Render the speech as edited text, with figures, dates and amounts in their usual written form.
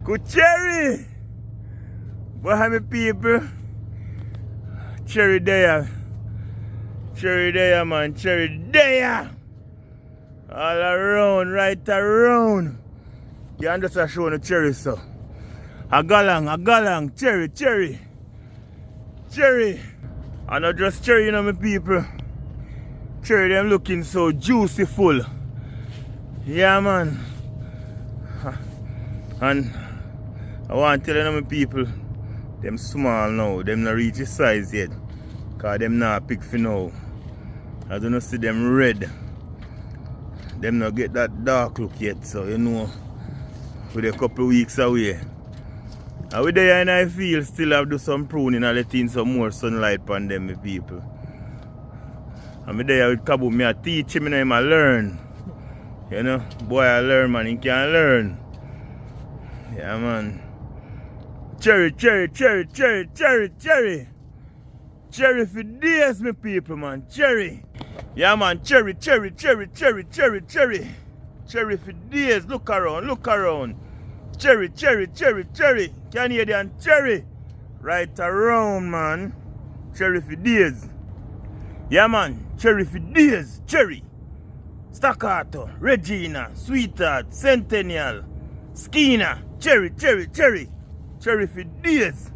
Good cherry! What my people? Cherry there. Cherry there, man. Cherry there. All around, right around. You can just show the cherry, so. A galang, cherry, cherry. Cherry. And not just cherry, you know, my people. Cherry, them looking so juicy full. Yeah, man. And I want to tell you, my people, them small now. Them not reach the size yet. Because them not pick for now. I don't see them red. Them not get that dark look yet, so you know, with a couple weeks away. And with there in I feel still have to do some pruning and letting some more sunlight on them, my people. And me there with Kabu, me I teach him, him I learn. You know, boy I learn, man, he can learn. Yeah, man. Cherry, cherry, cherry, cherry, cherry, cherry. Cherry for days, my people, man. Cherry. Yeah, man. Cherry, cherry, cherry, cherry, cherry, cherry. Cherry for days. Look around, look around. Cherry, cherry, cherry, cherry. Canadian cherry. Right around, man. Cherry for days. Yeah, man. Cherry for days. Cherry. Staccato, Regina, Sweetheart, Centennial, Skeena. Cherry, cherry, cherry. Cherry for days.